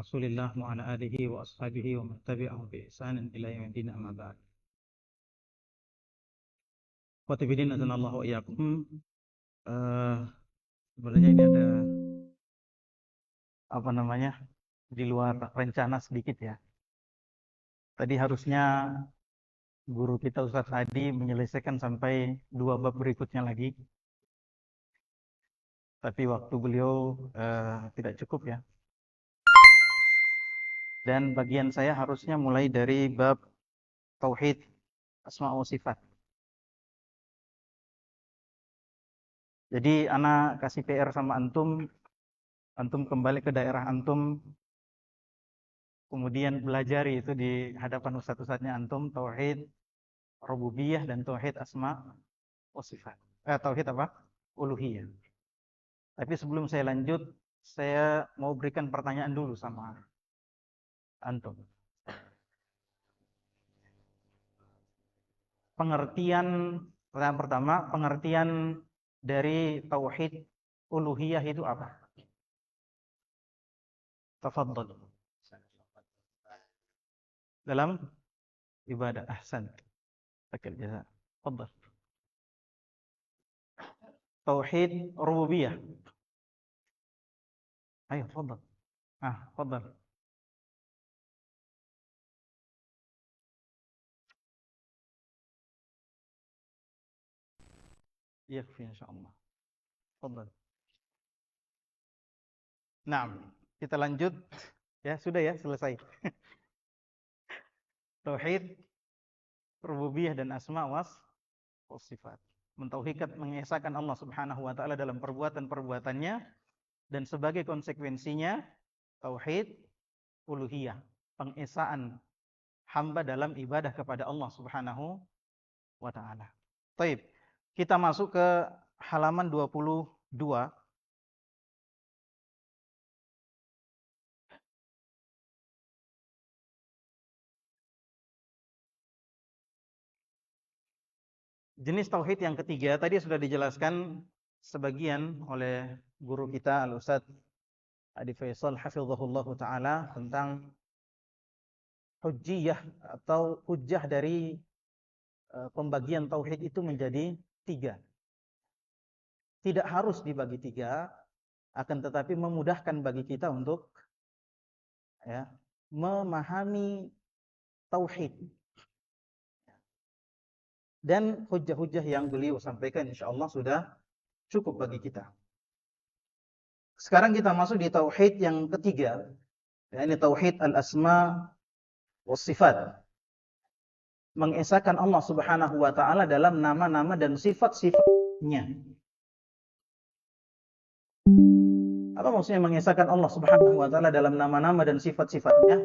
Rasulillah wa ala alihi wa ashabihi wa man tabi'ahum bi ihsanin ila yaumil din, amma ba'd. Qatibidin azanallahu wa iyyakum. Sebenarnya ini ada di luar rencana sedikit ya. Tadi harusnya guru kita Ustaz Hadi menyelesaikan sampai 2 bab berikutnya lagi. Tapi waktu beliau tidak cukup ya. Dan bagian saya harusnya mulai dari bab tauhid asma wa sifat. Jadi ana kasih PR sama antum kembali ke daerah antum, kemudian belajari itu di hadapan ustadz-ustadznya antum tauhid rububiyah dan tauhid asma wa sifat. Tauhid apa? Uluhiyah. Tapi sebelum saya lanjut, saya mau berikan pertanyaan dulu sama antum. Pertanyaan pertama, pengertian dari tauhid uluhiyah itu apa? Tafadhal. Dalam ibadah. Ahsan. Akil jazaa. Tafadhal. Tauhid rububiyah. Ayo, tafadhal. Tafadhal. Yakfi insyaallah. Tafadhal. Naam, kita lanjut. Ya, sudah ya, selesai. Tauhid rububiyah dan asma wa sifat. Mentauhidkan, mengesahkan Allah Subhanahu wa taala dalam perbuatan-perbuatannya, dan sebagai konsekuensinya tauhid uluhiyah, pengesaan hamba dalam ibadah kepada Allah Subhanahu wa taala. Baik, kita masuk ke halaman 22. Jenis tauhid yang ketiga tadi sudah dijelaskan sebagian oleh guru kita Al-Ustadz Adi Faisal hafizahullah taala tentang hujjiyah atau hujjah dari pembagian tauhid itu menjadi 3. Tidak harus dibagi 3, akan tetapi memudahkan bagi kita untuk memahami tauhid. Dan hujjah-hujjah yang beliau sampaikan insyaallah sudah cukup bagi kita. Sekarang kita masuk di tauhid yang ketiga, yakni tauhid al-asma wa sifat. Mengesahkan Allah Subhanahu wa taala dalam nama-nama dan sifat-sifatnya. Apa maksudnya mengesahkan Allah Subhanahu wa taala dalam nama-nama dan sifat-sifatnya?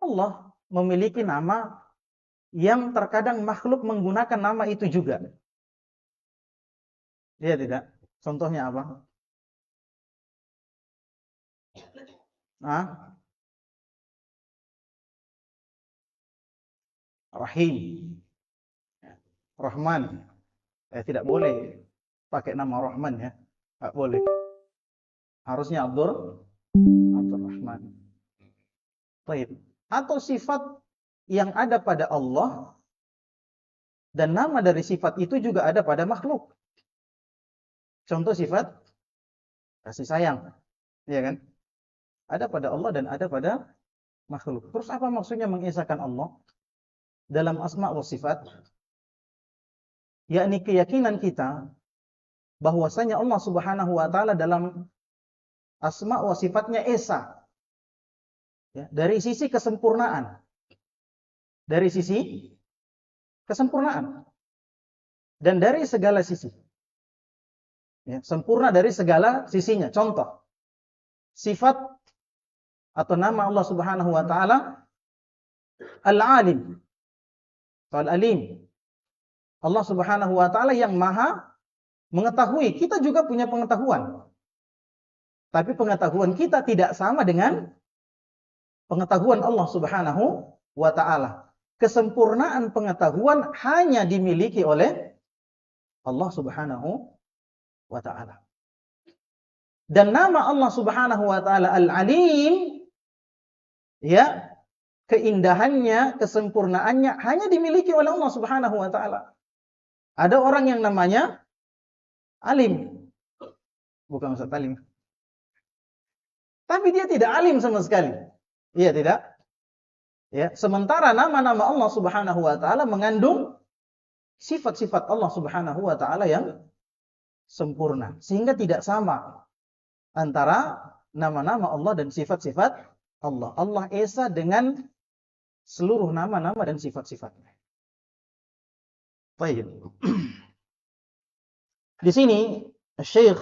Allah memiliki nama yang terkadang makhluk menggunakan nama itu juga. Iya tidak? Contohnya apa? Rahim, Rahman. Tidak boleh pakai nama Rahman ya. Tidak boleh. Harusnya Abdurrahman. Baik. Atau sifat yang ada pada Allah dan nama dari sifat itu juga ada pada makhluk. Contoh sifat kasih sayang, ya kan? Ada pada Allah dan ada pada makhluk. Terus apa maksudnya mengesahkan Allah dalam asma wa sifat? Yakni keyakinan kita bahwasanya Allah Subhanahu wa taala dalam asma wa sifatnya esa. Ya, dari sisi kesempurnaan. Dari sisi kesempurnaan. Dan dari segala sisi. Ya, sempurna dari segala sisinya. Contoh, sifat atau nama Allah Subhanahu wa taala Al-Alim. Al-Alim. Allah Subhanahu wa taala yang Maha mengetahui. Kita juga punya pengetahuan. Tapi pengetahuan kita tidak sama dengan pengetahuan Allah Subhanahu wa taala. Kesempurnaan pengetahuan hanya dimiliki oleh Allah Subhanahu wa taala. Dan nama Allah Subhanahu wa taala Al-Alim, ya, keindahannya, kesempurnaannya hanya dimiliki oleh Allah Subhanahu wa taala. Ada orang yang namanya alim. Bukan Ustaz alim. Tapi dia tidak alim sama sekali. Iya tidak? Ya, sementara nama-nama Allah Subhanahu wa taala mengandung sifat-sifat Allah Subhanahu wa taala yang sempurna, sehingga tidak sama antara nama-nama Allah dan sifat-sifat Allah. Allah esa dengan seluruh nama-nama dan sifat-sifatnya. Baik. Di sini Syekh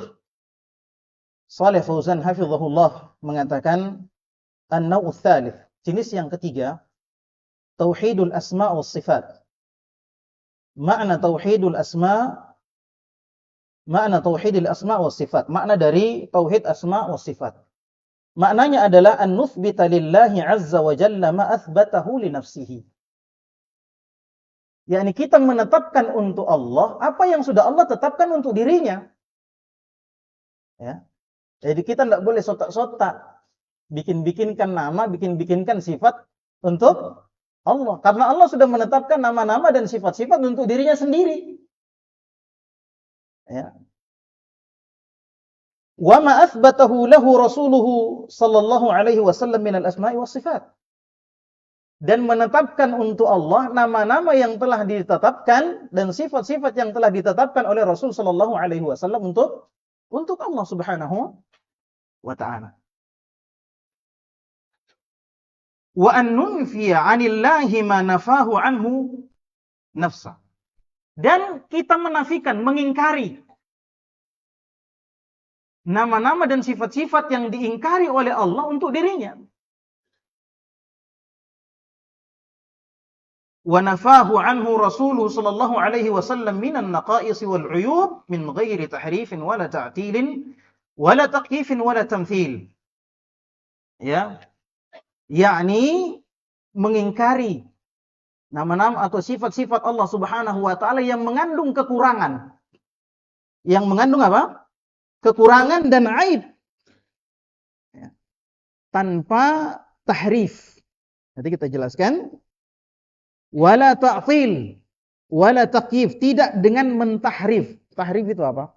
Shalih Fauzan hafizahullah mengatakan an-naw' tsalits, jenis yang ketiga, tauhidul asma' was sifat. Makna tauhidul asma', makna tauhidil asma' was sifat. Makna dari tauhid asma' was sifat. Maknanya adalah an nuthbita lillahi azza wa jalla ma athbatahu li nafsihi. yakni kita menetapkan untuk Allah apa yang sudah Allah tetapkan untuk dirinya. Ya. Jadi kita tidak boleh sotak-sotak, bikin-bikinkan nama, bikin-bikinkan sifat untuk Allah. Karena Allah sudah menetapkan nama-nama dan sifat-sifat untuk dirinya sendiri. Ya. Wa ma athbatahu lahu rasuluhu sallallahu alaihi wasallam min al-asma'i was sifat. Dan menetapkan untuk Allah nama-nama yang telah ditetapkan dan sifat-sifat yang telah ditetapkan oleh Rasul sallallahu alaihi wasallam untuk Allah Subhanahu wa ta'ala. Wa an nunfiya 'anillahi ma nafahu anhu nafsa. Dan kita menafikan, mengingkari nama-nama dan sifat-sifat yang diingkari oleh Allah untuk dirinya. Wa nafahu anhu Rasuluhu sallallahu alaihi wasallam minan naqais wal 'uyub min ghairi tahrifin wala ta'tilin wala taqyifin wala tamthil. Ya. Yakni mengingkari nama-nama atau sifat-sifat Allah Subhanahu wa taala yang mengandung kekurangan. Yang mengandung apa? Kekurangan dan aib. Ya. Tanpa tahrif. Nanti kita jelaskan. Wala ta'til, wala taqyif, tidak dengan mentahrif. Tahrif itu apa?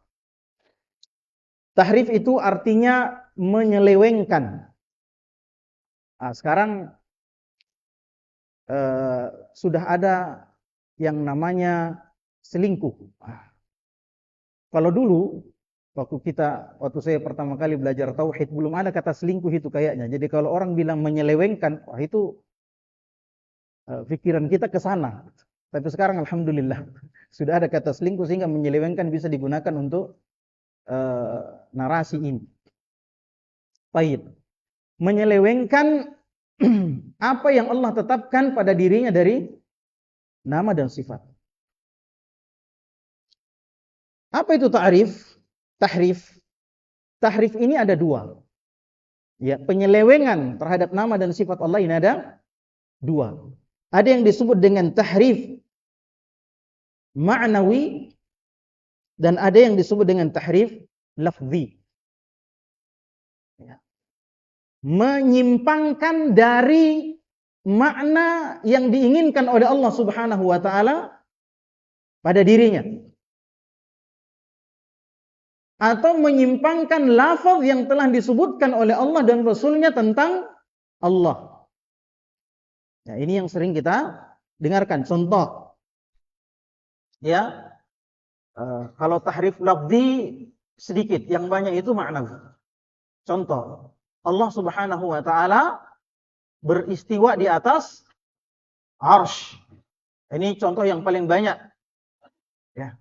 Tahrif itu artinya menyelewengkan. Nah, sekarang sudah ada yang namanya selingkuh. Kalau dulu waktu saya pertama kali belajar tauhid belum ada kata selingkuh itu kayaknya. Jadi kalau orang bilang menyelewengkan, wah itu pikiran kita ke sana. Tapi sekarang alhamdulillah sudah ada kata selingkuh sehingga menyelewengkan bisa digunakan untuk narasi ini. Baik. Menyelewengkan apa yang Allah tetapkan pada dirinya dari nama dan sifat. Apa itu ta'rif? Tahrif. Tahrif ini ada dua. Ya, penyelewengan terhadap nama dan sifat Allah ini ada dua. Ada yang disebut dengan tahrif ma'nawi dan ada yang disebut dengan tahrif lafzi. Ya. Menyimpangkan dari makna yang diinginkan oleh Allah Subhanahu wa taala pada dirinya. Atau menyimpangkan lafaz yang telah disebutkan oleh Allah dan Rasulnya tentang Allah. Ya, ini yang sering kita dengarkan. Contoh, ya, kalau tahrif lafzi sedikit, yang banyak itu maknawi. Contoh, Allah Subhanahu wa taala beristiwa di atas arsy. Ini contoh yang paling banyak. Ya.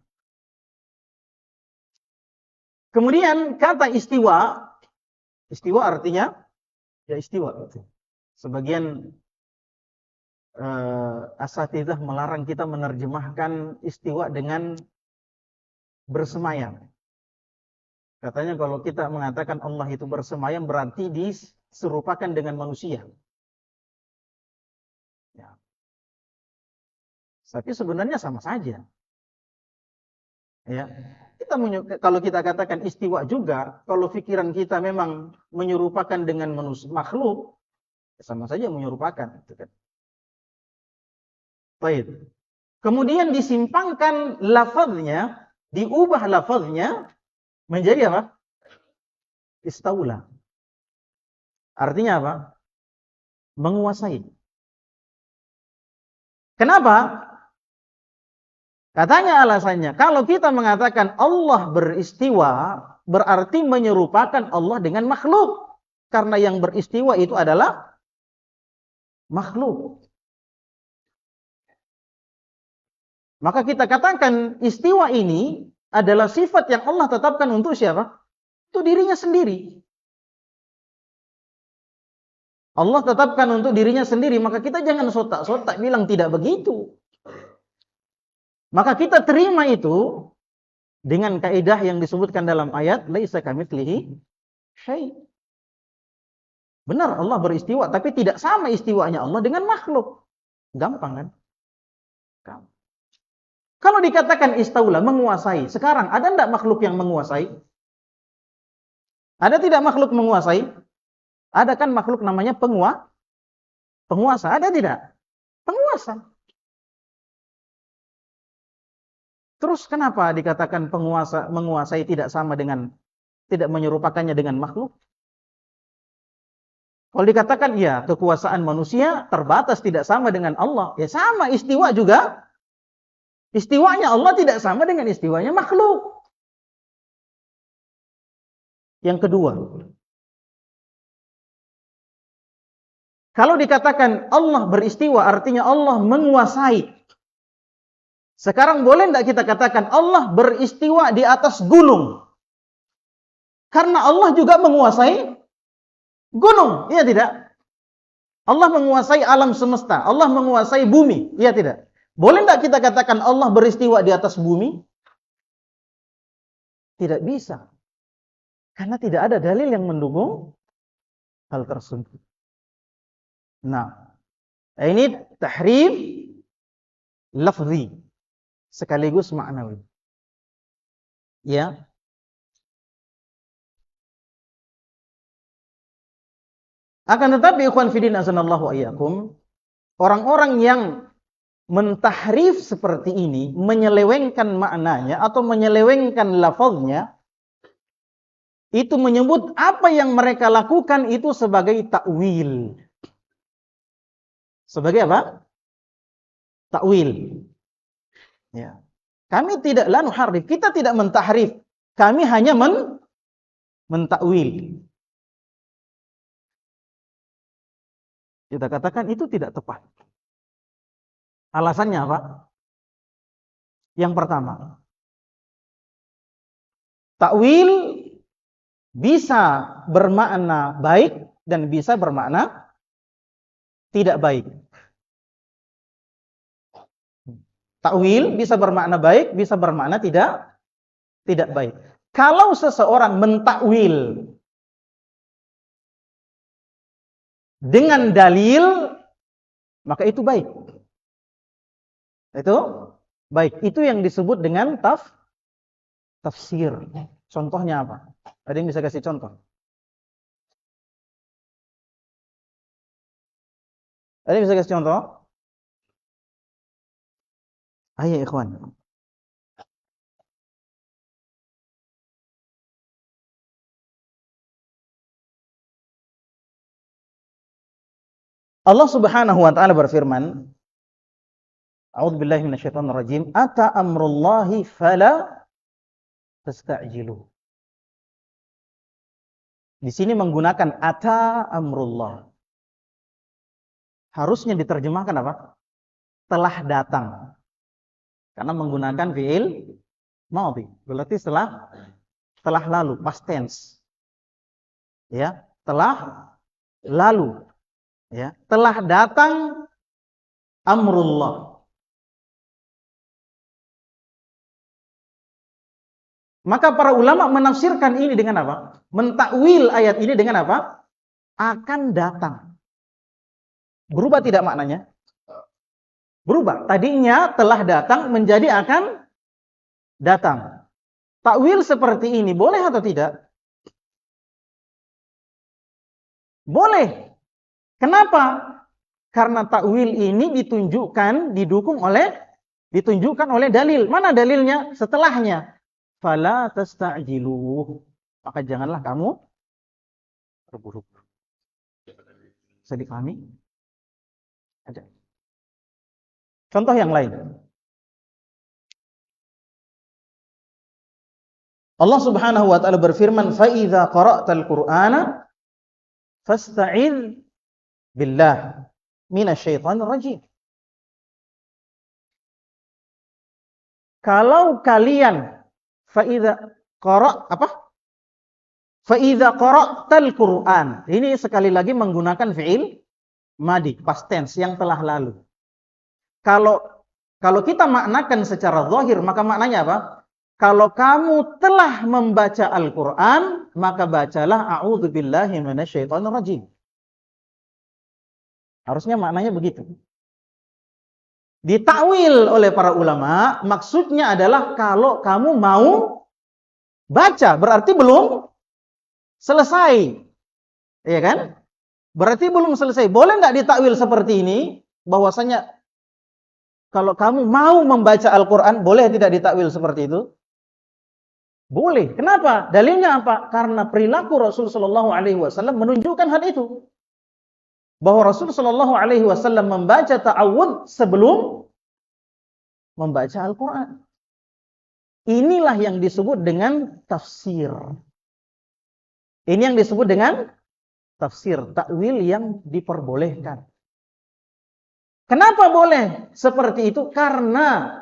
Kemudian kata istiwa, istiwa artinya ya istiwa. Sebagian asatidzah melarang kita menerjemahkan istiwa dengan bersemayam. Katanya kalau kita mengatakan Allah itu bersemayam berarti diserupakan dengan manusia. Ya. Tapi sebenarnya sama saja. Ya. Kalau kita katakan istiwa juga, kalau pikiran kita memang menyerupakan dengan manusia, makhluk, sama saja menyerupakan. Gitu kan. Baik. Kemudian disimpangkan lafaznya, diubah lafaznya menjadi apa? Istaula. Artinya apa? Menguasai. Kenapa? Katanya alasannya, kalau kita mengatakan Allah beristiwa, berarti menyerupakan Allah dengan makhluk. Karena yang beristiwa itu adalah makhluk. Maka kita katakan istiwa ini adalah sifat yang Allah tetapkan untuk siapa? Untuk dirinya sendiri. Allah tetapkan untuk dirinya sendiri, maka kita jangan sotak-sotak bilang tidak begitu. Maka kita terima itu dengan kaidah yang disebutkan dalam ayat laisa kamitslihi syai'. Benar Allah beristiwa, tapi tidak sama istiwanya Allah dengan makhluk. Gampang kan? Gampang. Kalau dikatakan istaula, menguasai, sekarang ada enggak makhluk yang menguasai? Ada tidak makhluk menguasai? Ada kan makhluk namanya penguasa, ada tidak? Penguasa. Terus kenapa dikatakan penguasa menguasai tidak sama dengan, tidak menyerupakannya dengan makhluk? Kalau dikatakan ya kekuasaan manusia terbatas tidak sama dengan Allah, ya sama istiwa juga. Istiwanya Allah tidak sama dengan istiwanya makhluk. Yang kedua, kalau dikatakan Allah beristiwa artinya Allah menguasai. Sekarang boleh tidak kita katakan Allah beristiwa di atas gunung? Karena Allah juga menguasai gunung, iya tidak? Allah menguasai alam semesta, Allah menguasai bumi, iya tidak? Boleh tidak kita katakan Allah beristiwa di atas bumi? Tidak bisa. Karena tidak ada dalil yang mendukung hal tersebut. Nah, ini tahrif lafzi sekaligus maknawi. Ya. Akan tetapi ikhwan fillah azanallahu iyyakum, orang-orang yang mentahrif seperti ini, menyelewengkan maknanya atau menyelewengkan lafaznya, itu menyebut apa yang mereka lakukan itu sebagai takwil. Sebagai apa? Takwil. Ya. Kami tidak la nuharrif, kita tidak mentahrif. Kami hanya mentakwil. Kita katakan itu tidak tepat. Alasannya apa? Yang pertama, takwil bisa bermakna baik dan bisa bermakna tidak baik. Takwil bisa bermakna baik, bisa bermakna tidak baik. Kalau seseorang mentakwil dengan dalil, maka itu baik. Itu baik. Itu yang disebut dengan tafsir. Contohnya apa? Ada yang bisa kasih contoh? Ada yang bisa kasih contoh? Ayo ikhwan. Allah Subhanahu wa taala berfirman, A'udzubillahi minasyaitonirrajim, ata amrullahi fala tasta'jilu. Di sini menggunakan ata amrullah. Harusnya diterjemahkan apa? Telah datang. Karena menggunakan fi'il madhi. Berarti telah lalu, past tense. Ya, telah lalu. Ya, telah datang amrullah. Maka para ulama menafsirkan ini dengan apa? Mentakwil ayat ini dengan apa? Akan datang. Berubah tidak maknanya? Berubah. Tadinya telah datang menjadi akan datang. takwil seperti ini boleh atau tidak? Boleh. Kenapa? Karena takwil ini ditunjukkan oleh dalil. Mana dalilnya? Setelahnya. Fala tasta'jiluh. Maka janganlah kamu terburu-buru. Bisa dipahami? Ada. Contoh yang lain. Allah Subhanahu wa taala berfirman, "Fa idza qara'tal Qur'ana fasta'idz billah minasyaitonir rajim." Kalau kalian fa idza qara'tal Qur'an. Ini sekali lagi menggunakan fi'il madi, past tense yang telah lalu. Kalau kita maknakan secara zahir, maka maknanya apa? Kalau kamu telah membaca Al-Quran, maka bacalah a'udzubillahi minasyaitonir rajim. Harusnya maknanya begitu. Ditakwil oleh para ulama, maksudnya adalah kalau kamu mau baca, berarti belum selesai. Iya kan? Berarti belum selesai. Boleh nggak ditakwil seperti ini? Bahwasanya kalau kamu mau membaca Al-Quran, boleh tidak ditakwil seperti itu? Boleh. Kenapa? Dalilnya apa? Karena perilaku Rasul sallallahu alaihi wasallam menunjukkan hal itu. Bahwa Rasul sallallahu alaihi wasallam membaca ta'awudz sebelum membaca Al-Qur'an. Inilah yang disebut dengan tafsir. Ini yang disebut dengan tafsir, takwil yang diperbolehkan. Kenapa boleh seperti itu? Karena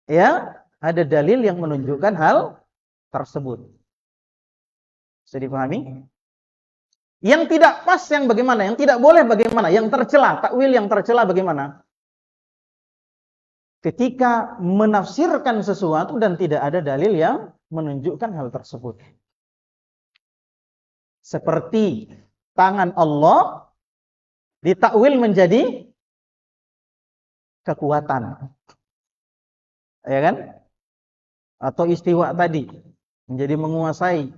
ya ada dalil yang menunjukkan hal tersebut. Bisa dipahami? Yang tidak pas yang bagaimana? Yang tidak boleh bagaimana? Yang tercela, takwil yang tercela bagaimana? Ketika menafsirkan sesuatu dan tidak ada dalil yang menunjukkan hal tersebut. Seperti tangan Allah ditakwil menjadi kekuatan. Ya kan? Atau istiwa tadi menjadi menguasai.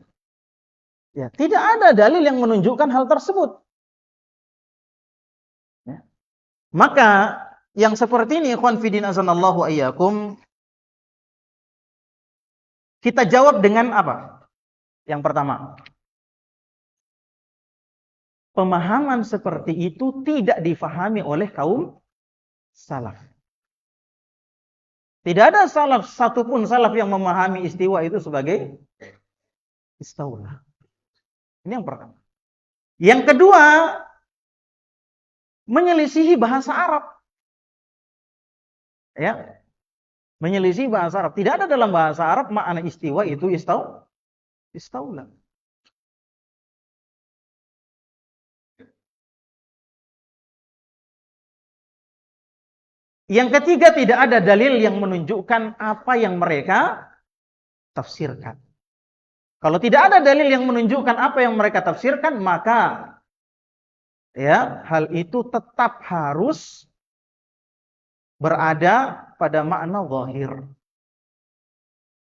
Ya, tidak ada dalil yang menunjukkan hal tersebut. Ya. Maka yang seperti ini, ikhwan fillah azanallahu ayyakum, kita jawab dengan apa? Yang pertama, pemahaman seperti itu tidak difahami oleh kaum salaf. Tidak ada salaf, satupun salaf yang memahami istiwa itu sebagai istaula. Ini yang pertama. Yang kedua, menyelisihi bahasa Arab. Ya. Menyelisihi bahasa Arab. Tidak ada dalam bahasa Arab makna istiwa itu istaula. Yang ketiga, tidak ada dalil yang menunjukkan apa yang mereka tafsirkan. Kalau tidak ada dalil yang menunjukkan apa yang mereka tafsirkan, maka ya hal itu tetap harus berada pada makna zahir.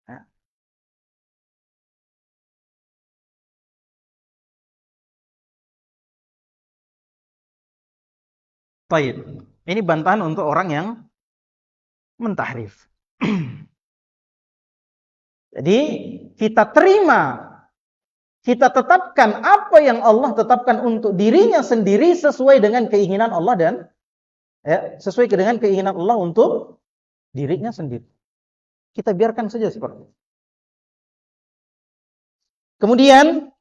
Ya. Baik. Ini bantahan untuk orang yang mentahrif. Jadi kita terima, kita tetapkan apa yang Allah tetapkan untuk dirinya sendiri sesuai dengan keinginan Allah dan ya, sesuai dengan keinginan Allah untuk dirinya sendiri. Kita biarkan saja seperti itu. Kemudian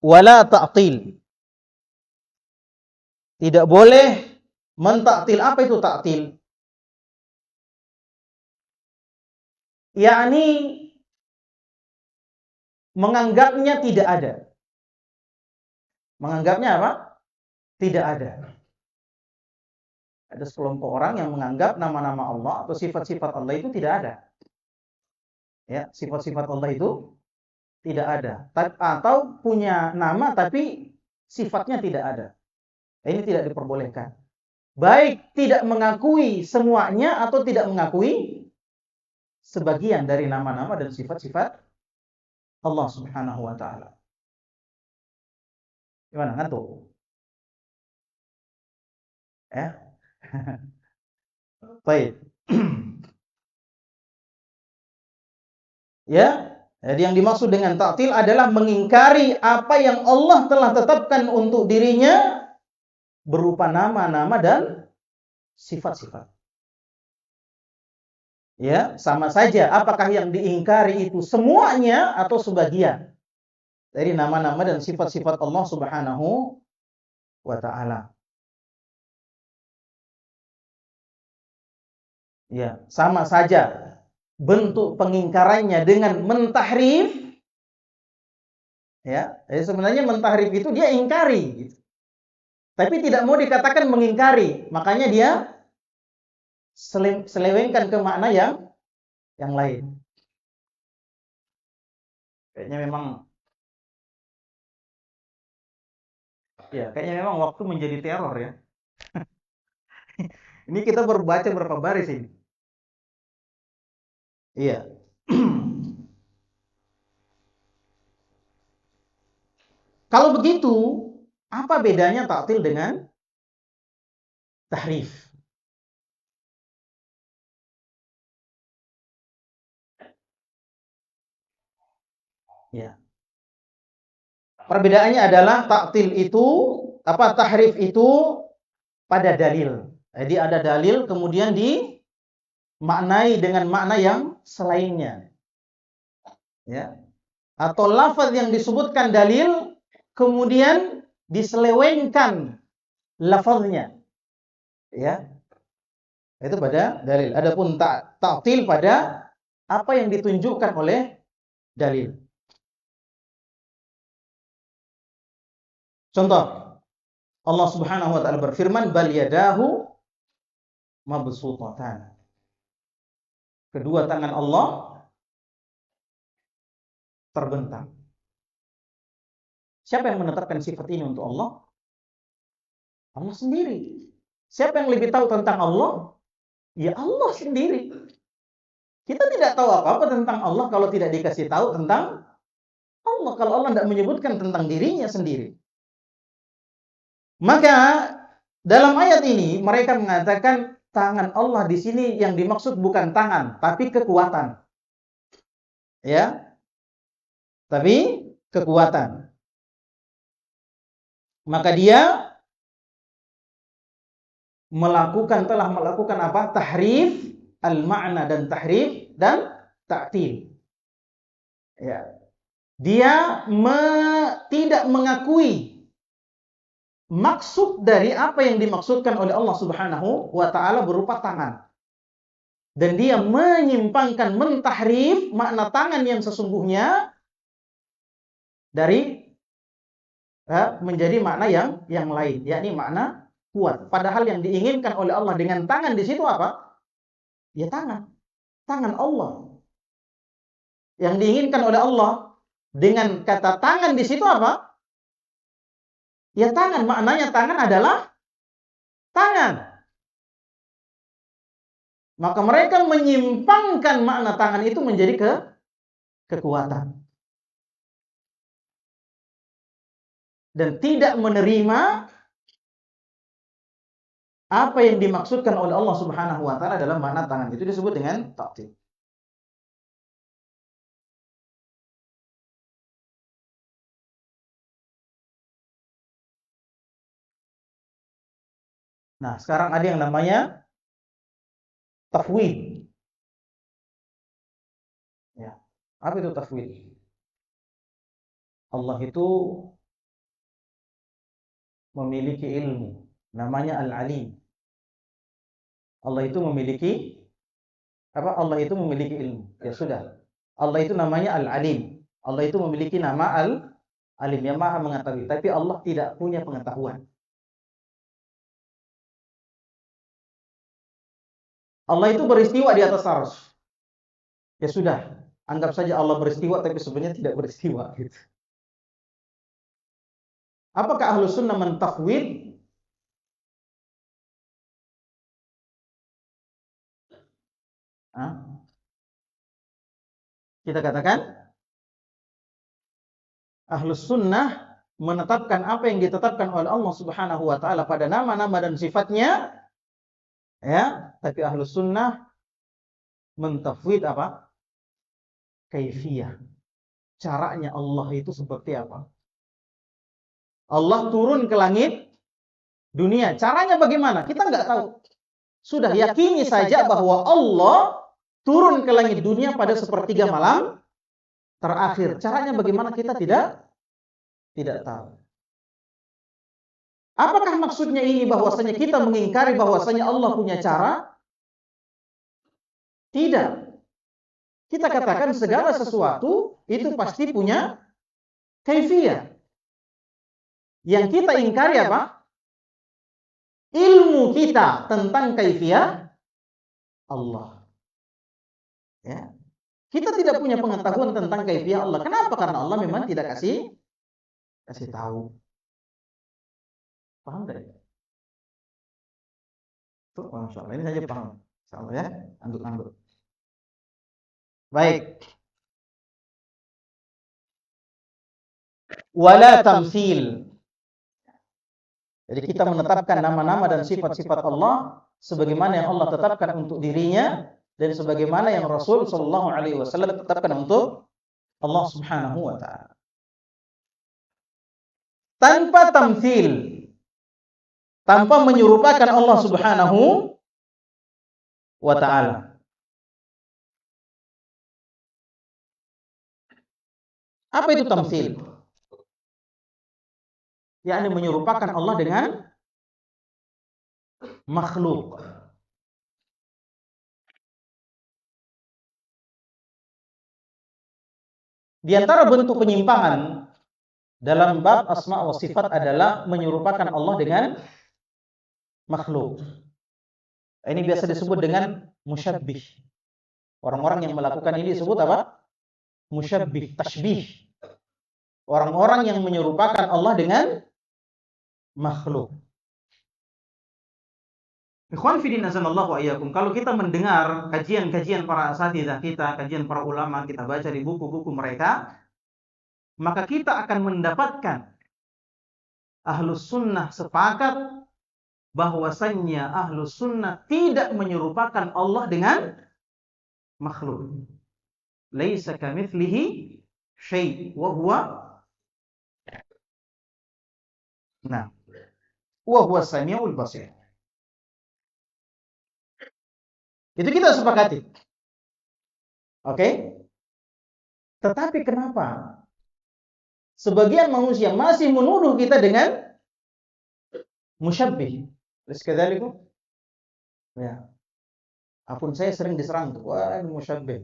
wala ta'til. Tidak boleh mentaktil. Apa itu taktil? Yakni menganggapnya tidak ada. Menganggapnya apa? Tidak ada. Ada sekelompok orang yang menganggap nama-nama Allah atau sifat-sifat Allah itu tidak ada. Ya, sifat-sifat Allah itu tidak ada. Atau punya nama tapi sifatnya tidak ada. Ini tidak diperbolehkan. Baik tidak mengakui semuanya atau tidak mengakui sebagian dari nama-nama dan sifat-sifat Allah Subhanahu wa taala. Gimana, ngantuk? Ya. Baik. Ya, jadi yang dimaksud dengan ta'til adalah mengingkari apa yang Allah telah tetapkan untuk dirinya berupa nama-nama dan sifat-sifat. Ya, sama saja apakah yang diingkari itu semuanya atau sebagian dari nama-nama dan sifat-sifat Allah Subhanahu wa taala. Ya, sama saja bentuk pengingkarannya dengan mentahrif, ya. Jadi sebenarnya mentahrif itu dia ingkari gitu. Tapi tidak mau dikatakan mengingkari, makanya dia selewengkan ke makna yang lain. Kayaknya memang waktu menjadi teror ya. Ini kita baru baca berapa baris ini. Iya. Kalau begitu, apa bedanya ta'til dengan tahrif? Ya. Perbedaannya adalah ta'til itu tahrif itu pada dalil. Jadi ada dalil kemudian dimaknai dengan makna yang selainnya. Ya. Atau lafaz yang disebutkan dalil kemudian diselewengkan lafaznya. Ya. Itu pada dalil. Adapun ta'til pada apa yang ditunjukkan oleh dalil. Contoh, Allah Subhanahu wa taala berfirman, "Bal yadahu mabsutatan." Kedua tangan Allah terbentang. Siapa yang menetapkan sifat ini untuk Allah? Allah sendiri. Siapa yang lebih tahu tentang Allah? Ya Allah sendiri. Kita tidak tahu apa-apa tentang Allah kalau tidak dikasih tahu tentang Allah. Kalau Allah tidak menyebutkan tentang dirinya sendiri. Maka dalam ayat ini mereka mengatakan tangan Allah di sini yang dimaksud bukan tangan, tapi kekuatan. Ya. Tapi kekuatan. Maka dia telah melakukan apa? Tahrif al-ma'na dan tahrif dan ta'til. Ya. Dia tidak mengakui maksud dari apa yang dimaksudkan oleh Allah Subhanahu wa taala berupa tangan. Dan dia menyimpangkan, mentahrif makna tangan yang sesungguhnya dari menjadi makna yang lain, yakni makna kuat. Padahal yang diinginkan oleh Allah dengan tangan di situ apa? Ya tangan. Tangan Allah. Yang diinginkan oleh Allah dengan kata tangan di situ apa? Ya tangan, maknanya tangan adalah tangan. Maka mereka menyimpangkan makna tangan itu menjadi kekuatan. Dan tidak menerima apa yang dimaksudkan oleh Allah Subhanahu wa taala dalam makna tangan. Itu disebut dengan ta'til. Nah, sekarang ada yang namanya tafwid. Ya. Apa itu tafwid? Allah itu memiliki ilmu, namanya Al-Alim. Allah itu memiliki apa? Allah itu memiliki ilmu. Ya sudah. Allah itu namanya Al-Alim. Allah itu memiliki nama Al-Alim, yang Maha mengetahui, tapi Allah tidak punya pengetahuan. Allah itu beristiwa di atas arsy. Ya sudah, anggap saja Allah beristiwa tapi sebenarnya tidak beristiwa gitu. Apakah Ahlus Sunnah mentafwid? Kita katakan Ahlus Sunnah menetapkan apa yang ditetapkan oleh Allah Subhanahu wa taala pada nama-nama dan sifatnya, ya, tapi Ahlus Sunnah mentafwid apa? Kaifiyah. Caranya Allah itu seperti apa? Allah turun ke langit dunia. Caranya bagaimana? Kita nggak tahu. Sudah yakini saja bahwa Allah turun ke langit dunia pada sepertiga malam terakhir. Caranya bagaimana kita tidak tahu. Apakah maksudnya ini bahwasanya kita mengingkari bahwasanya Allah punya cara? Tidak. Kita katakan segala sesuatu itu pasti punya kaifiyah. Yang kita ingkari apa? Ilmu kita tentang kaifiyah Allah. Ya. Kita tidak punya pengetahuan tentang kaifiyah Allah. Kenapa? Karena Allah memang tidak kasih tahu. Paham tidak? Tuh, Masya Allah. Ini saja paham. Insya Allah ya. Angguk-angguk. Baik. Wala tamsil. Jadi kita menetapkan nama-nama dan sifat-sifat Allah sebagaimana yang Allah tetapkan untuk dirinya dan sebagaimana yang Rasul sallallahu alaihi wasallam tetapkan untuk Allah Subhanahu wa taala. Tanpa tamtsil, tanpa menyerupakan Allah Subhanahu wa taala. Apa itu tamtsil? Yakni menyerupakan Allah dengan makhluk. Di antara bentuk penyimpangan dalam bab asma wa sifat adalah menyerupakan Allah dengan makhluk. Ini biasa disebut dengan musyabbih. Orang-orang yang melakukan ini disebut apa? Musyabbih, tashbih. Orang-orang yang menyerupakan Allah dengan makhluk. Ikhwan fillah azanallahu wa iyyakum, kalau kita mendengar kajian-kajian para asatidzah kita, kajian para ulama, kita baca di buku-buku mereka, maka kita akan mendapatkan Ahlus Sunnah sepakat bahwasannya Ahlus Sunnah tidak menyerupakan Allah dengan makhluk. Laisa kamitslihi syai' wa huwa samiul basir. Itu kita sepakati. Oke? Tetapi kenapa sebagian manusia masih menuduh kita dengan musyabbih? Sekadaliku? Ya. Akun saya sering diserang tuh. Wah, ini musyabbih.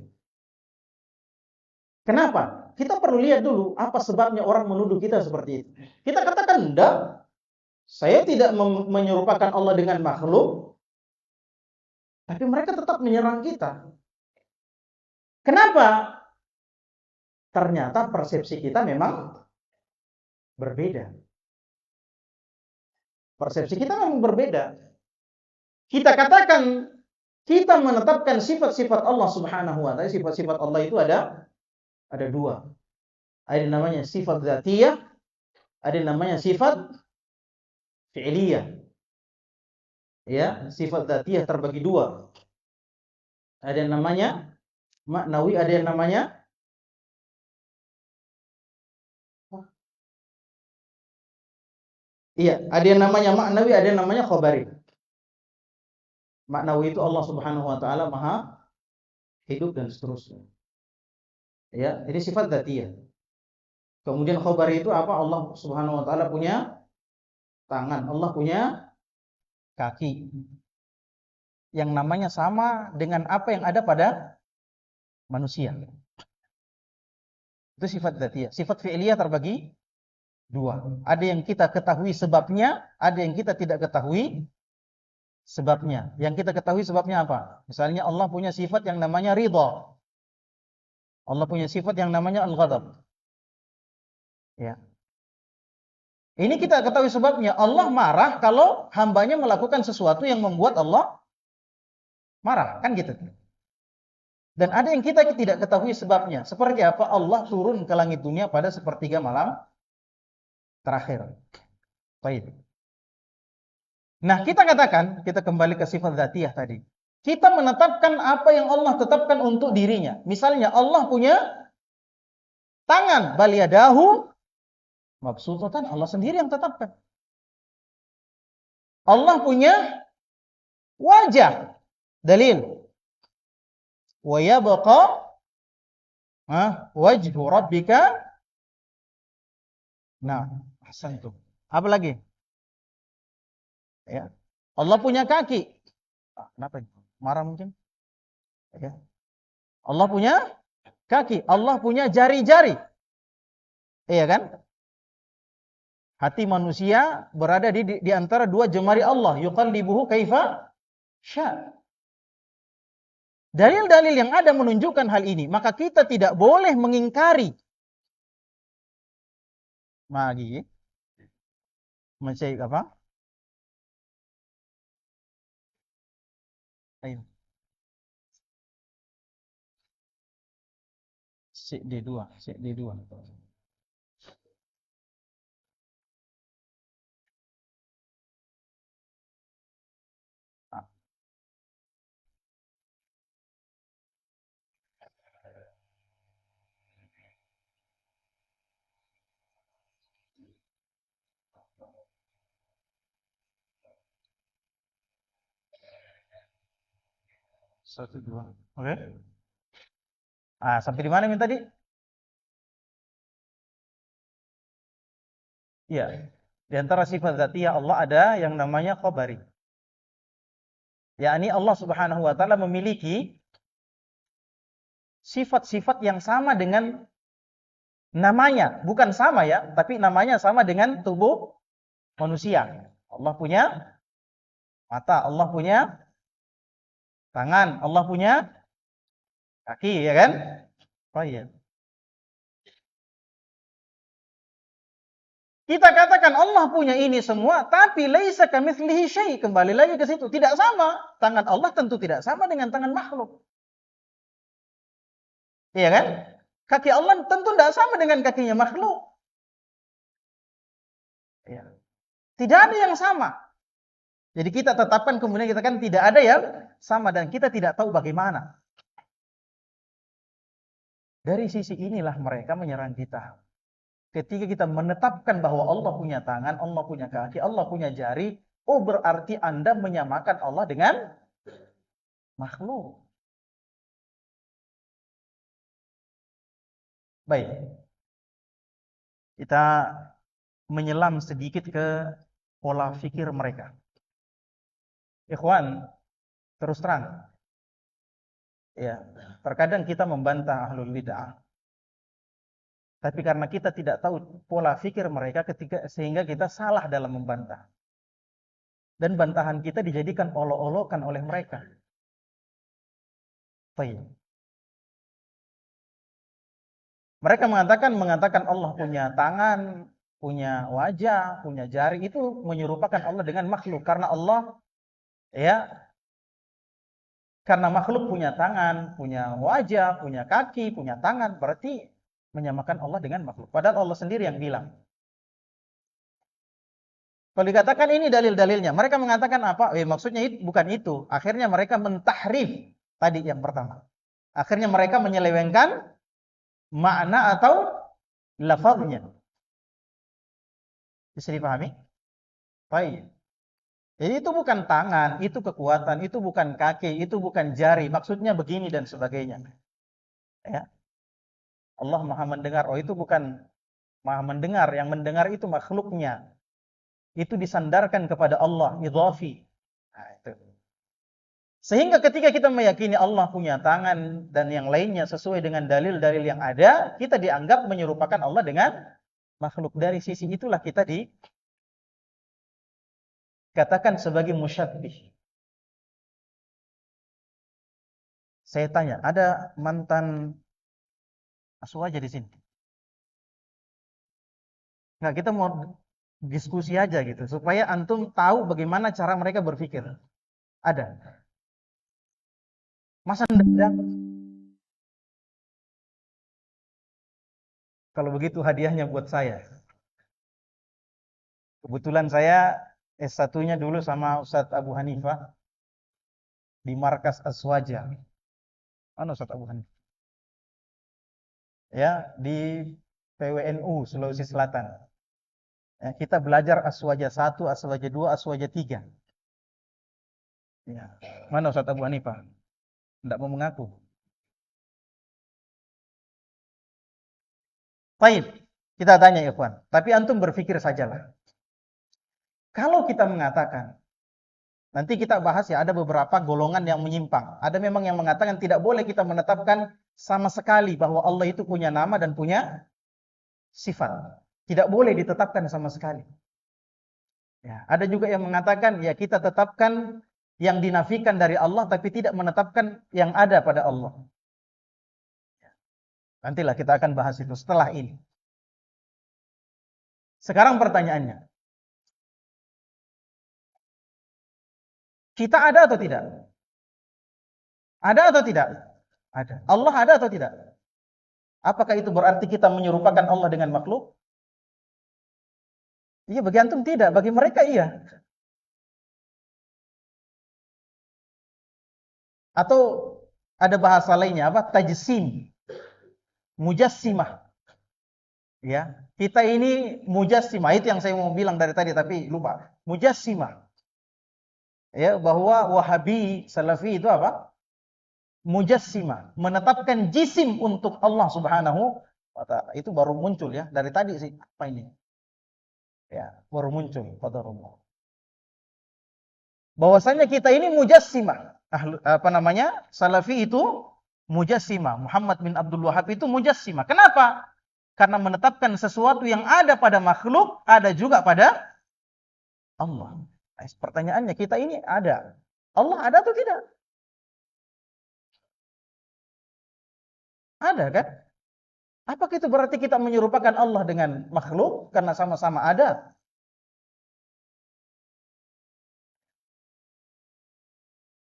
Kenapa? Kita perlu lihat dulu apa sebabnya orang menuduh kita seperti itu. Kita katakan enggak. Saya tidak menyerupakan Allah dengan makhluk. Tapi mereka tetap menyerang kita. Kenapa? Ternyata persepsi kita memang berbeda. Persepsi kita memang berbeda. Kita katakan, kita menetapkan sifat-sifat Allah Subhanahu wa taala. Sifat-sifat Allah itu ada dua. Ada yang namanya sifat dzatiyah, ada yang namanya sifat fi'liyah. Ya, sifat dzatiyah terbagi dua. Ada yang namanya maknawi, ada yang namanya ada yang namanya maknawi, ada yang namanya khabari. Maknawi itu Allah Subhanahu wa taala Maha hidup dan seterusnya. Ya, ini sifat dzatiyah. Kemudian khabari itu apa? Allah Subhanahu wa taala punya tangan, Allah punya kaki. Yang namanya sama dengan apa yang ada pada manusia. Itu sifat dzatiyah. Sifat fi'liyah terbagi dua. Ada yang kita ketahui sebabnya, ada yang kita tidak ketahui sebabnya. Yang kita ketahui sebabnya apa? Misalnya Allah punya sifat yang namanya ridha. Allah punya sifat yang namanya al-ghadab. Ya. Ini kita ketahui sebabnya. Allah marah kalau hambanya melakukan sesuatu yang membuat Allah marah, kan gitu. Dan ada yang kita tidak ketahui sebabnya. Seperti apa Allah turun ke langit dunia pada sepertiga malam terakhir. Baik. Nah, kita katakan, kita kembali ke sifat dzatiyah tadi. Kita menetapkan apa yang Allah tetapkan untuk dirinya. Misalnya Allah punya tangan, bal yadahu mabsutatan, Allah sendiri yang tetapkan. Allah punya wajah, dalil. Wa yabqa wajhu rabbika. Nah, ahsantum. Apa lagi? Ya. Allah punya kaki. Kenapa? Marah mungkin? Ya. Allah punya kaki. Allah punya jari-jari. Iya kan? Hati manusia berada di antara dua jemari Allah. Yuqallibuhu kaifa sya'. Dalil-dalil yang ada menunjukkan hal ini, maka kita tidak boleh mengingkari. Magi, mencari apa? Ayo. CD2. Satu, dua. Oke. Sampai di mana min tadi? Ya. Di antara sifat dzatiyah Allah ada yang namanya khabari. Yakni Allah Subhanahu wa taala memiliki sifat-sifat yang sama dengan namanya, bukan sama ya, tapi namanya sama dengan tubuh manusia. Allah punya mata, Allah punya tangan, Allah punya kaki, ya kan? Oh iya. Kita katakan Allah punya ini semua, tapi laisa kamitslihi syai'. Kembali lagi ke situ, tidak sama. Tangan Allah tentu tidak sama dengan tangan makhluk. Iya kan? Kaki Allah tentu tidak sama dengan kakinya makhluk. Ya. Tidak ada yang sama. Jadi kita tetapkan, kemudian kita kan tidak ada yang sama, dan kita tidak tahu bagaimana. Dari sisi inilah mereka menyerang kita. Ketika kita menetapkan bahwa Allah punya tangan, Allah punya kaki, Allah punya jari, oh berarti Anda menyamakan Allah dengan makhluk. Baik. Kita menyelam sedikit ke pola fikir mereka. Ikhwan, terus terang. Ya, terkadang kita membantah ahlul bid'ah. Tapi karena kita tidak tahu pola fikir mereka sehingga kita salah dalam membantah. Dan bantahan kita dijadikan olok-olokan oleh mereka. Baik. Mereka mengatakan Allah punya tangan, punya wajah, punya jari, itu menyerupakan Allah dengan makhluk. Karena Allah, ya, karena makhluk punya tangan, punya wajah, punya kaki, punya tangan, berarti menyamakan Allah dengan makhluk. Padahal Allah sendiri yang bilang. Kalau dikatakan ini dalil-dalilnya, mereka mengatakan apa? Maksudnya bukan itu. Akhirnya mereka mentahrif tadi yang pertama. Akhirnya mereka menyelewengkan makna atau lafaznya. Bisa dipahami? Baik. Jadi itu bukan tangan, itu kekuatan, itu bukan kaki, itu bukan jari. Maksudnya begini dan sebagainya. Ya. Allah Maha mendengar. Oh, itu bukan Maha mendengar, yang mendengar itu makhluknya. Itu disandarkan kepada Allah, idhafi. Nah, itu. Sehingga ketika kita meyakini Allah punya tangan dan yang lainnya sesuai dengan dalil-dalil yang ada, kita dianggap menyerupakan Allah dengan makhluk. Dari sisi itulah kita dikatakan sebagai musyabbih. Saya tanya, ada mantan Aswaja di sini? Nggak, kita mau diskusi aja gitu, supaya antum tahu bagaimana cara mereka berpikir. Ada? Masa ndak? Kalau begitu hadiahnya buat saya. Kebetulan saya S1-nya dulu sama Ustadz Abu Hanifah di Markas Aswaja. Mana Ustadz Abu Hanifah? Ya, di PWNU Sulawesi Selatan. Ya, kita belajar Aswaja 1, Aswaja 2, Aswaja 3. Ya. Mana Ustadz Abu Hanifah? Tidak mau mengaku. Baik, kita tanya ya Ikhwan. Tapi antum berpikir sajalah. Kalau kita mengatakan, nanti kita bahas ya, ada beberapa golongan yang menyimpang. Ada memang yang mengatakan tidak boleh kita menetapkan sama sekali bahwa Allah itu punya nama dan punya sifat. Tidak boleh ditetapkan sama sekali. Ya, ada juga yang mengatakan ya kita tetapkan yang dinafikan dari Allah tapi tidak menetapkan yang ada pada Allah. Nantilah kita akan bahas itu setelah ini. Sekarang pertanyaannya, kita ada atau tidak? Ada atau tidak? Ada. Allah ada atau tidak? Apakah itu berarti kita menyerupakan Allah dengan makhluk? Iya, bagi antum tidak, bagi mereka iya. Atau ada bahasa lainnya apa? Tajsim, mujassimah. Ya, kita ini mujassimah, itu yang saya mau bilang dari tadi tapi lupa. Mujassimah. Ya, bahwa Wahabi, Salafi itu apa? Mujassimah, menetapkan jisim untuk Allah Subhanahu wa taala. Itu baru muncul ya, dari tadi sih apa ini? Ya, baru muncul qadarullah. Bahwasanya kita ini mujassimah. Apa namanya? Salafi itu mujassimah. Muhammad bin Abdul Wahhab itu mujassimah. Kenapa? Karena menetapkan sesuatu yang ada pada makhluk, ada juga pada Allah. Nah, pertanyaannya, kita ini ada. Allah ada atau tidak? Ada kan? Apakah itu berarti kita menyerupakan Allah dengan makhluk karena sama-sama ada?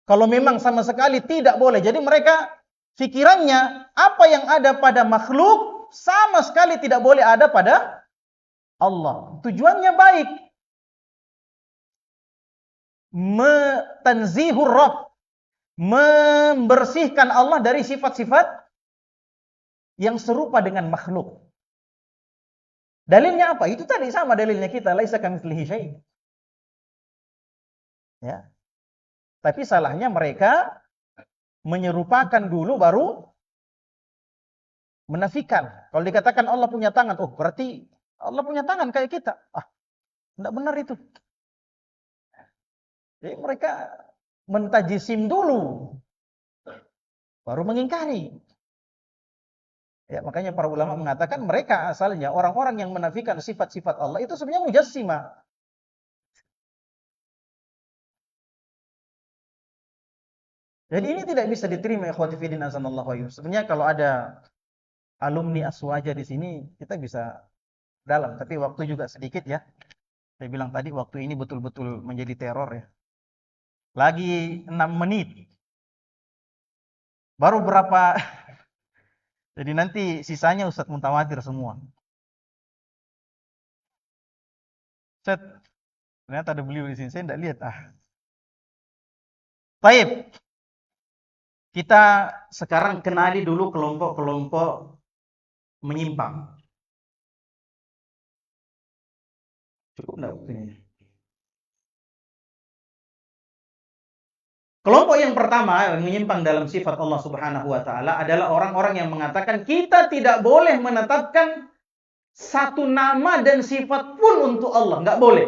Kalau memang sama sekali tidak boleh. Jadi mereka pikirannya apa yang ada pada makhluk sama sekali tidak boleh ada pada Allah. Tujuannya baik. Tanzihur Rabb, membersihkan Allah dari sifat-sifat yang serupa dengan makhluk. Dalilnya apa? Itu tadi sama dalilnya kita, laisa kamitslihi syai'. Ya. Tapi salahnya mereka menyerupakan dulu baru menafikan. Kalau dikatakan Allah punya tangan, oh berarti Allah punya tangan kayak kita. Ah, tidak benar itu. Jadi mereka mentajisim dulu, baru mengingkari. Ya, makanya para ulama mengatakan mereka asalnya orang-orang yang menafikan sifat-sifat Allah itu sebenarnya mujassimah. Jadi ini tidak bisa diterima ikhwati fillah azanallahu wa iyyakum. Sebenarnya kalau ada alumni Aswaja di sini kita bisa dalam, tapi waktu juga sedikit ya. Saya bilang tadi waktu ini betul-betul menjadi teror ya. Lagi 6 menit. Baru berapa? Jadi nanti sisanya Ustadz Muntawatir semua. Set. Ternyata ada beliau di sini. Saya tidak lihat. Baik. Kita sekarang kenali dulu kelompok-kelompok menyimpang. Cukup enggak waktunya? Kelompok yang pertama yang menyimpang dalam sifat Allah Subhanahu wa taala adalah orang-orang yang mengatakan kita tidak boleh menetapkan satu nama dan sifat pun untuk Allah, enggak boleh.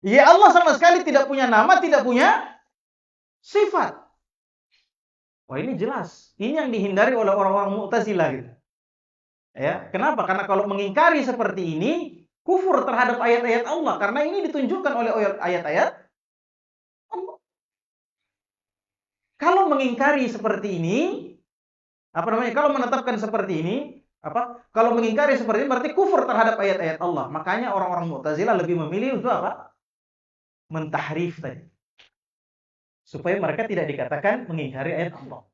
Ya Allah sama sekali tidak punya nama, tidak punya sifat. Wah, ini jelas. Ini yang dihindari oleh orang-orang Mu'tazilah gitu. Ya, kenapa? Karena kalau mengingkari seperti ini kufur terhadap ayat-ayat Allah karena ini ditunjukkan oleh ayat-ayat Allah. Kalau mengingkari seperti ini, apa namanya? Kalau menetapkan seperti ini, apa? Kalau mengingkari seperti ini berarti kufur terhadap ayat-ayat Allah. Makanya orang-orang Mu'tazilah lebih memilih untuk apa? Mentahrif tadi. Supaya mereka tidak dikatakan mengingkari ayat Allah.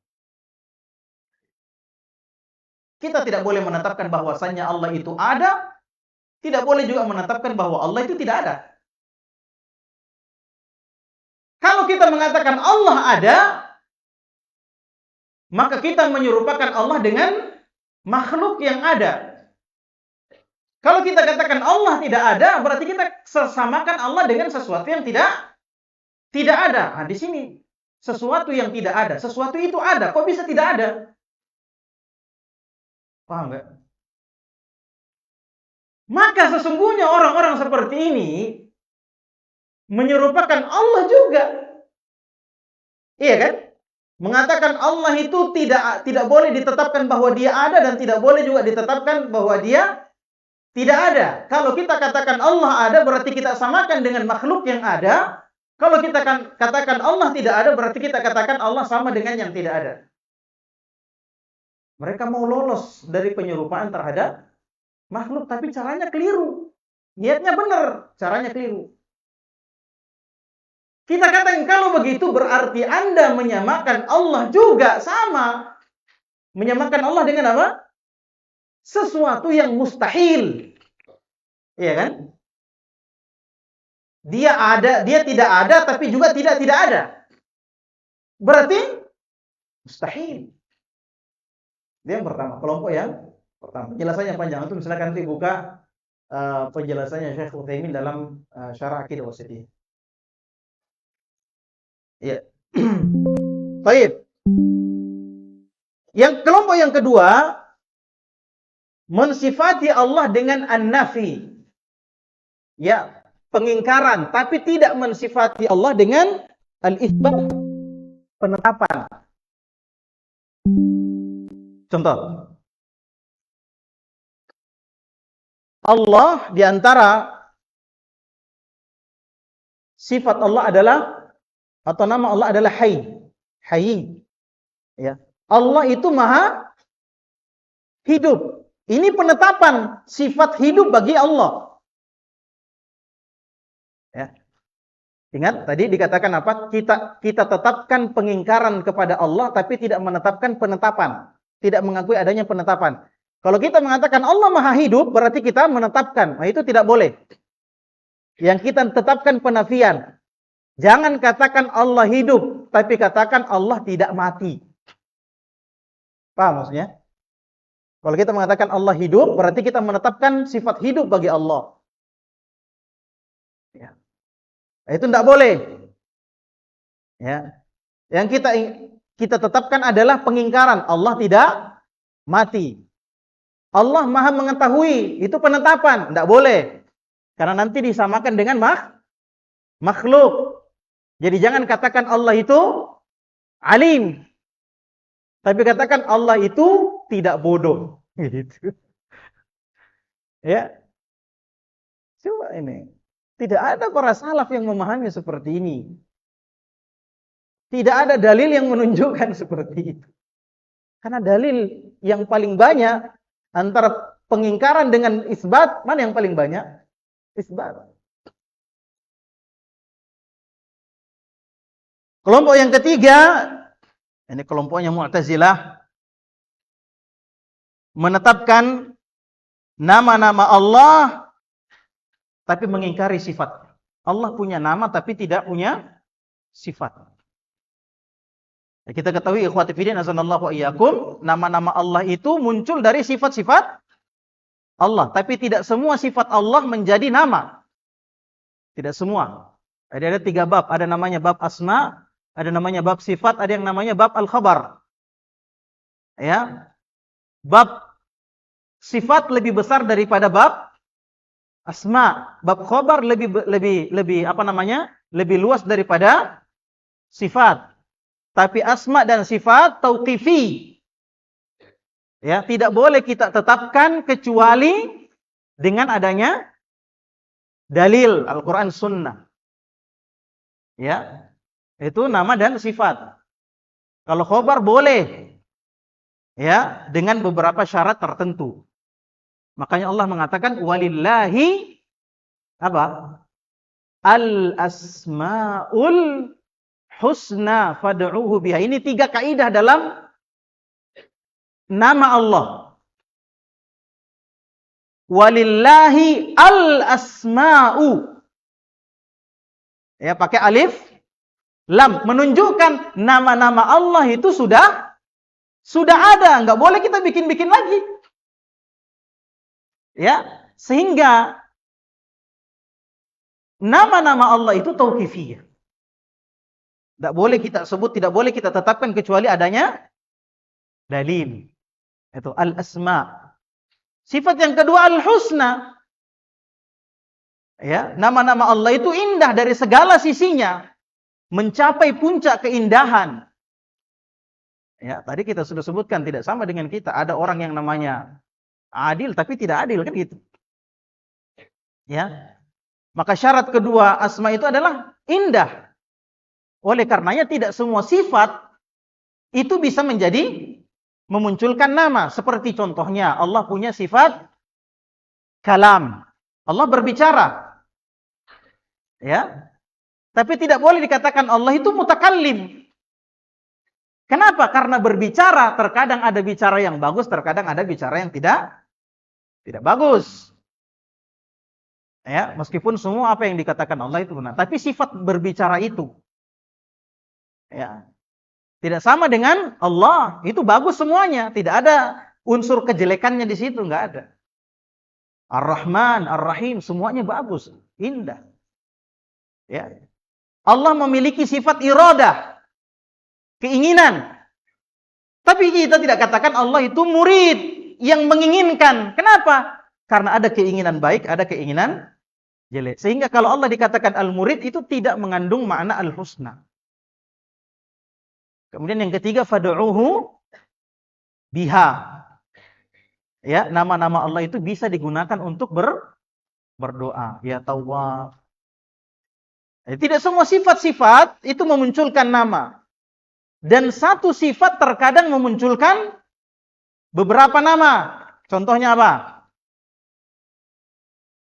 Kita tidak boleh menetapkan bahwasannya Allah itu ada, tidak boleh juga menetapkan bahwa Allah itu tidak ada. Kalau kita mengatakan Allah ada, maka kita menyerupakan Allah dengan makhluk yang ada. Kalau kita katakan Allah tidak ada, berarti kita samakan Allah dengan sesuatu yang tidak ada. Nah, di sini sesuatu yang tidak ada, sesuatu itu ada. Kok bisa tidak ada? Paham nggak? Maka sesungguhnya orang-orang seperti ini menyerupakan Allah juga. Iya kan? Mengatakan Allah itu tidak boleh ditetapkan bahwa dia ada dan tidak boleh juga ditetapkan bahwa dia tidak ada. Kalau kita katakan Allah ada, berarti kita samakan dengan makhluk yang ada. Kalau kita katakan Allah tidak ada, berarti kita katakan Allah sama dengan yang tidak ada. Mereka mau lolos dari penyerupaan terhadap makhluk, tapi caranya keliru. Niatnya benar, caranya keliru. Kita katakan kalau begitu berarti Anda menyamakan Allah juga sama. Menyamakan Allah dengan apa? Sesuatu yang mustahil. Iya kan? Dia ada, dia tidak ada, tapi juga tidak ada. Berarti mustahil. Dia yang pertama, kelompok yang pertama. Penjelasannya panjang, itu silakan nanti buka penjelasannya Syekh Utsaimin dalam Syarah Aqidah Wasithiyah. Iya. Baik. Yang kelompok yang kedua, mensifati Allah dengan an-nafi. Ya, pengingkaran, tapi tidak mensifati Allah dengan al-itsbat, penetapan. Contoh. Allah di antara sifat Allah adalah atau nama Allah adalah Hayy. Hayy. Ya. Allah itu Maha hidup. Ini penetapan sifat hidup bagi Allah. Ya. Ingat tadi dikatakan apa? Kita tetapkan pengingkaran kepada Allah tapi tidak menetapkan penetapan. Tidak mengakui adanya penetapan. Kalau kita mengatakan Allah Maha hidup, berarti kita menetapkan. Nah, itu tidak boleh. Yang kita tetapkan penafian. Jangan katakan Allah hidup, tapi katakan Allah tidak mati. Paham maksudnya? Kalau kita mengatakan Allah hidup, berarti kita menetapkan sifat hidup bagi Allah. Ya. Itu tidak boleh. Ya. Yang kita tetapkan adalah pengingkaran. Allah tidak mati. Allah Maha mengetahui, itu penetapan, tidak boleh. Karena nanti disamakan dengan makhluk. Jadi jangan katakan Allah itu alim. Tapi katakan Allah itu tidak bodoh. Gitu. Ya. Coba ini. Tidak ada para salaf yang memahami seperti ini. Tidak ada dalil yang menunjukkan seperti itu. Karena dalil yang paling banyak antara pengingkaran dengan isbat, mana yang paling banyak? Isbat. Kelompok yang ketiga, ini kelompoknya Mu'tazilah, menetapkan nama-nama Allah tapi mengingkari sifat. Allah punya nama tapi tidak punya sifat. Kita ketahui ikhwati fillah azanallahu wa iyyakum, nama-nama Allah itu muncul dari sifat-sifat Allah, tapi tidak semua sifat Allah menjadi nama. Tidak semua. Ada 3 bab, ada namanya bab asma, ada namanya bab sifat, ada yang namanya bab al-khabar. Ya. Bab sifat lebih besar daripada bab asma. Bab khabar lebih apa namanya? Lebih luas daripada sifat. Tapi asma dan sifat tauqifi. Ya, tidak boleh kita tetapkan kecuali dengan adanya dalil Al-Qur'an Sunnah. Ya. Itu nama dan sifat. Kalau khabar boleh. Ya, dengan beberapa syarat tertentu. Makanya Allah mengatakan walillahi apa? Al-asmaul husna fad'uhu biha. Ini 3 kaidah dalam nama Allah. Walillahi al-asma'u. Ya, pakai alif lam, menunjukkan nama-nama Allah itu sudah ada, nggak boleh kita bikin-bikin lagi. Ya, sehingga nama-nama Allah itu tauqifiyah. Tidak boleh kita sebut, tidak boleh kita tetapkan kecuali adanya dalil. Itu al-asma. Sifat yang kedua al-husna. Ya, nama-nama Allah itu indah dari segala sisinya, mencapai puncak keindahan. Ya, tadi kita sudah sebutkan tidak sama dengan kita. Ada orang yang namanya adil tapi tidak adil, kan gitu. Ya. Maka syarat kedua asma itu adalah indah. Oleh karenanya tidak semua sifat itu bisa menjadi memunculkan nama. Seperti contohnya Allah punya sifat kalam. Allah berbicara. Ya. Tapi tidak boleh dikatakan Allah itu mutakallim. Kenapa? Karena berbicara terkadang ada bicara yang bagus, terkadang ada bicara yang tidak bagus. Ya, meskipun semua apa yang dikatakan Allah itu benar, tapi sifat berbicara itu ya tidak sama dengan Allah. Itu bagus semuanya, tidak ada unsur kejelekannya di situ, nggak ada. Ar-Rahman, Ar-Rahim, semuanya bagus, indah. Ya. Allah memiliki sifat iradah, keinginan. Tapi kita tidak katakan Allah itu murid yang menginginkan. Kenapa? Karena ada keinginan baik, ada keinginan jelek. Sehingga kalau Allah dikatakan al-murid itu tidak mengandung makna al-husna. Kemudian yang ketiga fad'uhu biha. Ya, nama-nama Allah itu bisa digunakan untuk berdoa. Ya Tawwab. Tidak semua sifat-sifat itu memunculkan nama. Dan satu sifat terkadang memunculkan beberapa nama. Contohnya apa?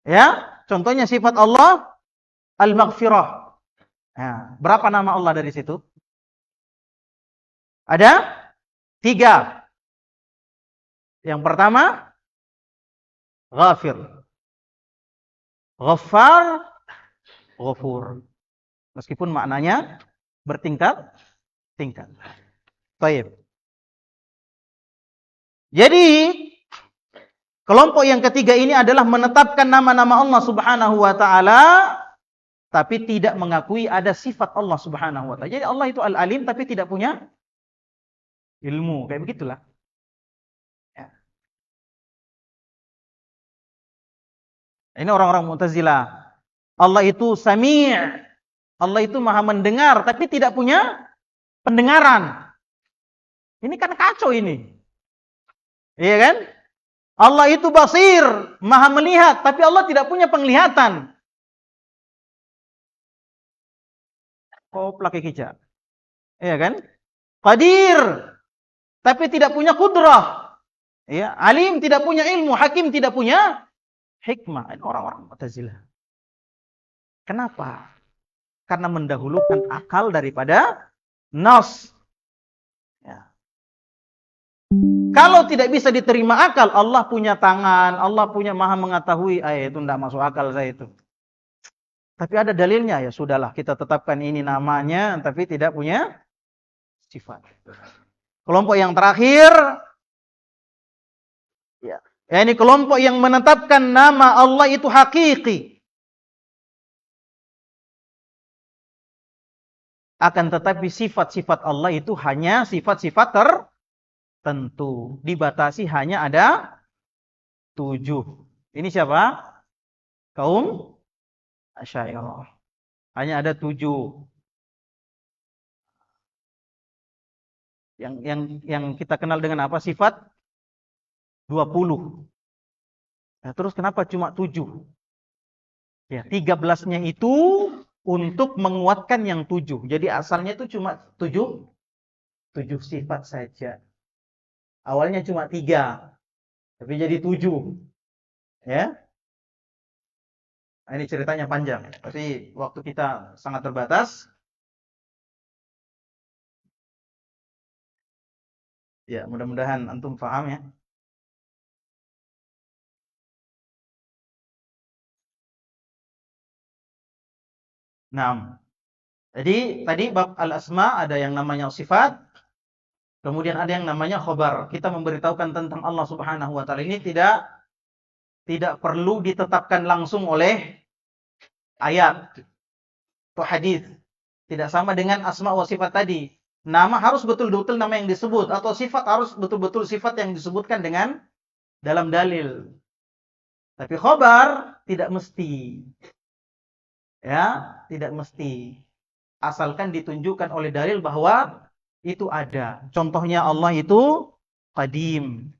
Ya, contohnya sifat Allah al-maghfirah. Ya, berapa nama Allah dari situ? Ada 3. Yang pertama, Ghafir. Ghaffar, Ghafur. Meskipun maknanya bertingkat-tingkat. Baik. Jadi, kelompok yang ketiga ini adalah menetapkan nama-nama Allah Subhanahu wa taala tapi tidak mengakui ada sifat Allah Subhanahu wa taala. Jadi Allah itu Al-Alim tapi tidak punya ilmu, kayak begitulah. Ya. Ini orang-orang Mu'tazilah. Allah itu Sami'. Allah itu Maha mendengar tapi tidak punya pendengaran. Ini kan kacau ini. Iya kan? Allah itu Basir, Maha melihat tapi Allah tidak punya penglihatan. Koplak hijab. Iya kan? Qadir tapi tidak punya kudrah. Ya, alim tidak punya ilmu, hakim tidak punya hikmah. Ini orang-orang Mu'tazilah. Kenapa? Karena mendahulukan akal daripada nas. Ya. Kalau tidak bisa diterima akal, Allah punya tangan, Allah punya Maha mengetahui, itu tidak masuk akal saya itu. Tapi ada dalilnya, ya sudahlah kita tetapkan ini namanya, tapi tidak punya sifat. Kelompok yang terakhir, ya ini kelompok yang menetapkan nama Allah itu hakiki. Akan tetapi sifat-sifat Allah itu hanya sifat-sifat tertentu. Dibatasi hanya ada 7. Ini siapa? Kaum Asy'ariyah. Hanya ada 7. Yang kita kenal dengan apa? Sifat 20. Nah, terus kenapa cuma 7? Ya, 13-nya itu untuk menguatkan yang 7. Jadi asalnya itu cuma 7 sifat saja. Awalnya cuma 3, tapi jadi 7. Ya. Nah, ini ceritanya panjang, tapi waktu kita sangat terbatas. Ya, mudah-mudahan antum paham ya. Nah, jadi tadi bab al-asma ada yang namanya sifat, kemudian ada yang namanya khobar. Kita memberitahukan tentang Allah Subhanahu wa taala ini tidak perlu ditetapkan langsung oleh ayat atau hadis. Tidak sama dengan asma wa sifat tadi. Nama harus betul-betul nama yang disebut atau sifat harus betul-betul sifat yang disebutkan dengan dalam dalil. Tapi khobar tidak mesti. Ya, tidak mesti. Asalkan ditunjukkan oleh dalil bahwa itu ada. Contohnya Allah itu qadim.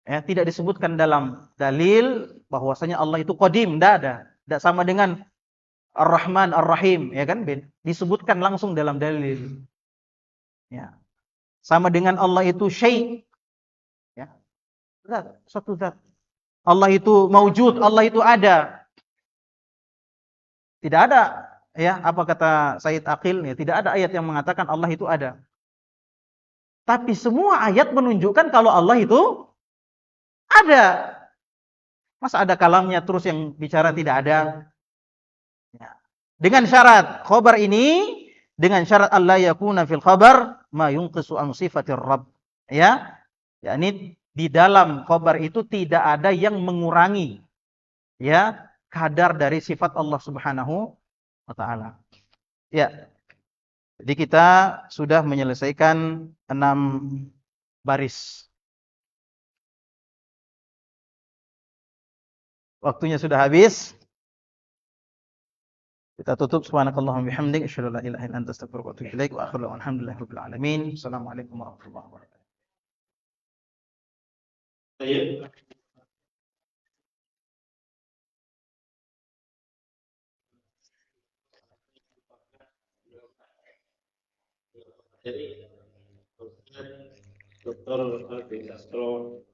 Ya, tidak disebutkan dalam dalil bahwasanya Allah itu qadim, tidak ada. Tidak sama dengan Ar-Rahman Ar-Rahim, ya kan? Disebutkan langsung dalam dalil. Ya. Sama dengan Allah itu syai', ya. Zat, suatu zat. Allah itu maujud, Allah itu ada. Tidak ada, ya, apa kata Said Aqil, ya, tidak ada ayat yang mengatakan Allah itu ada. Tapi semua ayat menunjukkan kalau Allah itu ada. Masa ada kalamnya terus yang bicara tidak ada? Ya. Dengan syarat khobar ini, dengan syarat Allah yakuna fil khabar ma yunqisu an sifatir rabb. Ya. Yakni di dalam khobar itu tidak ada yang mengurangi, ya, kadar dari sifat Allah Subhanahu wa taala. Ya. Jadi kita sudah menyelesaikan 6 baris. Waktunya sudah habis. Kita tutup. Subhanakallahumma bihamdik asyhadu an la ilaha illa anta astaghfiruka wa atubu ilaik wa akhiru alhamdulillahirabbil alamin. Assalamualaikum warahmatullahi wabarakatuh. Jadi, Dr. Alvin Castro,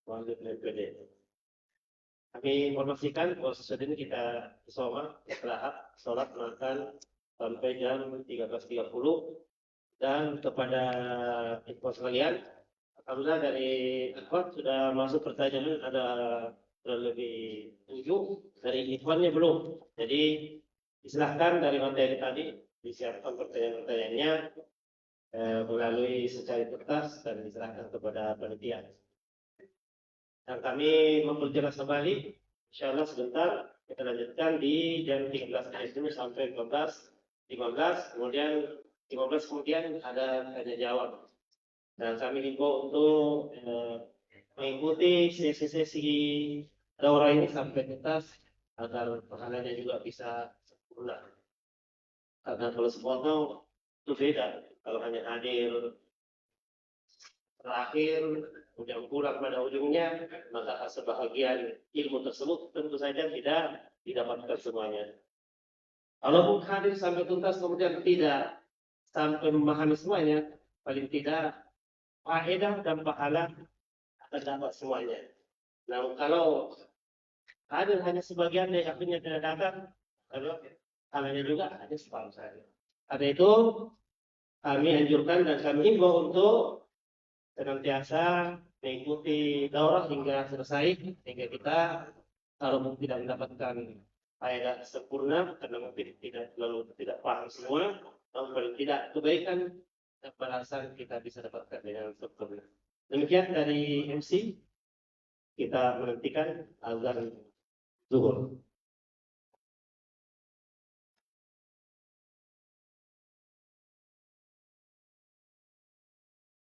Wali PPD. Kami informasikan bahwa sesudah ini kita istirahat, sholat, makan sampai jam 13.30. Dan kepada info sekalian, alhamdulillah dari Ikhwan sudah masuk pertanyaan ada kurang lebih 7, dari Ikhwannya belum. Jadi silahkan dari materi tadi disiapkan pertanyaan-pertanyaannya melalui secari kertas dan diserahkan kepada panitia. Dan kami memperjelas kembali, insya Allah sebentar kita lanjutkan di jam 13.00 sampai 15.15, kemudian 15 kemudian ada tanya jawab. Dan kami himbau untuk mengikuti sesi-sesi daurah ini sampai tuntas agar pahalanya juga bisa sempurna. Karena kalau sepotong itu beda. Kalau hanya hadir terakhir, kemudian pulang pada ujungnya, maka sebahagian ilmu tersebut tentu saja tidak didapatkan semuanya. Kalaupun hadir sampai tuntas kemudian tidak sampai memahami semuanya, paling tidak faedah dan pahala akan dapat semuanya. Nah, kalau hadir hanya sebagian dari akhirnya tidak datang, lalu pahalanya juga hanya separuh saja. Karena itu kami anjurkan dan kami himbau untuk senantiasa mengikuti daurah hingga selesai, hingga kita kalau tidak mendapatkan faedah sempurna karena mungkin tidak paham semua, namun paling tidak kebaikan dan balasan kita bisa dapatkan dengan sempurna. Demikian dari MC, kita menantikan azan zuhur.